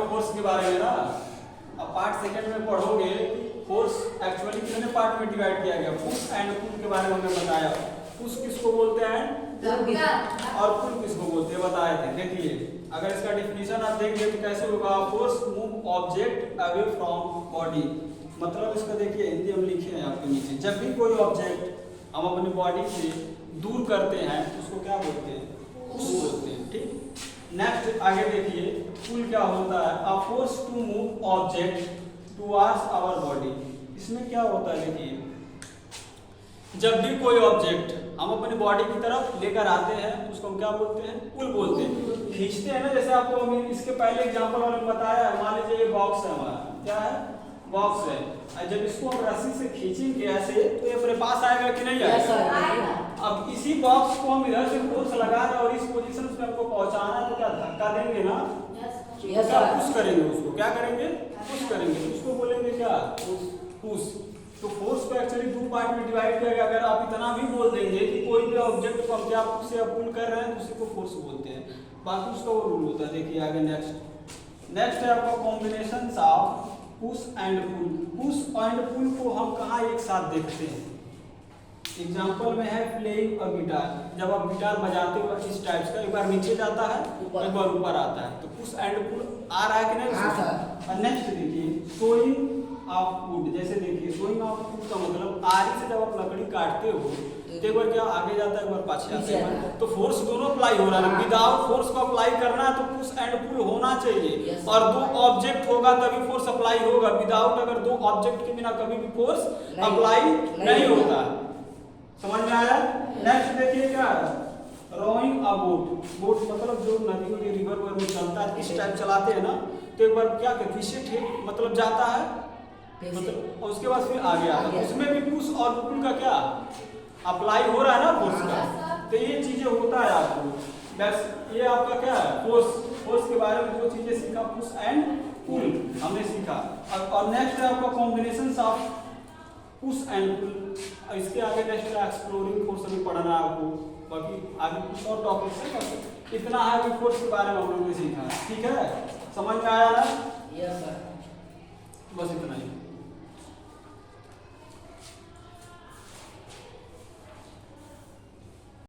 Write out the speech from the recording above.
हो फोर्स के बारे में ना। अब पार्ट सेकंड में पढ़ोगे फोर्स एक्चुअली कितने पार्ट में डिवाइड किया गया। पुश एंड पुल के बारे में हमने बताया। पुश किसको बोलते हैं और पुल किसको बोलते हैं बताए थे। देखिए अगर इसका डिफिनीशन आप देखिए तो कैसे होगा, force move object away from body. मतलब इसका देखिए हिंदी हम लिखे हैं आपके नीचे, जब भी कोई ऑब्जेक्ट हम अपनी बॉडी से दूर करते हैं उसको क्या बोलते हैं, पुश बोलते हैं। ठीक, नेक्स्ट आगे देखिए पुल क्या होता है, a force to move object towards our body. इसमें क्या होता है देखिए, जब भी कोई ऑब्जेक्ट हम अपनी बॉडी की तरफ लेकर आते हैं उसको हम क्या बोलते हैं, पुल बोलते हैं। खींचते हैं ना, जैसे आपको हम इसके पहले एग्जांपल वाले बताया है, मान लीजिए ये बॉक्स है हमारा, क्या है बॉक्स है, जब इसको हम रस्सी से खींचेंगे ऐसे तो ये अपने पास आएगा कि नहीं आएगा। अब इसी बॉक्स को हम इधर से फोर्स लगा रहे और इस पोजीशन पे हमको पहुंचाना है तो क्या धक्का देंगे ना, क्या पुश करेंगे उसको, क्या करेंगे पुश करेंगे, उसको बोलेंगे क्या पुश। तो फोर्स को एक्चुअली दो पार्ट में डिवाइड किया गया। अगर आप इतना भी बोल देंगे कि कोई भी ऑब्जेक्ट को हम क्या पुश या पुल कर रहे हैं तो उसी को फोर्स बोलते हैं, बाकी उसका वो रूल होता है। देखिए आगे नेक्स्ट है आपका combination of push and pull. Push and pull को हम कहाँ एक साथ देखते हैं, एग्जाम्पल में है प्लेइंग अ गिटार। जब आप गिटार बजाते हो इस टाइप का, एक बार नीचे जाता है एक बार ऊपर आता है, तो पुश एंड पुल आ रहा है कि नहीं। और नेक्स्ट देखिए सोइंग ऑफ वुड। जैसे देखिए सोइंग ऑफ वुड का मतलब आरी से जब आप लकड़ी काटते हो तो एक बार क्या आगे जाता है एक बार पाछे आता है, तो फोर्स दोनों अप्लाई हो रहा है। विदाउट फोर्स को अप्लाई करना है तो पुश एंड पुल होना चाहिए, और दो ऑब्जेक्ट होगा तभी फोर्स अप्लाई होगा। विदाउट अगर दो ऑब्जेक्ट के बिना कभी भी फोर्स अप्लाई नहीं होता। समझ में आया। नेक्स्ट देखिए क्या रोइंग अ बोट। बोट मतलब जो नदी में रिवर में चलता है, इस टाइप चलाते हैं ना, तो एक बार क्या पीछे मतलब जाता है, मतलब उसके बाद फिर आगे आता है, उसमें भी पुश और पुल का क्या अप्लाई हो रहा है ना फोर्स का। तो ये चीजें होता है आपको, बस ये आपका क्या है फोर्स के बारे में दो चीजें सीखा, पुश एंड पुल हमने सीखा। और नेक्स्ट है आपका combination of push and pull. इसके आगे नेक्स्ट एक्सप्लोरिंग फोर्स अभी पढ़ना है आपको, बाकी आगे कुछ और टॉपिक्स है। इतना है कि फोर्स के बारे में हम लोगों ने सीखा, ठीक है, समझ में आया ना। यस सर, बस इतना ही।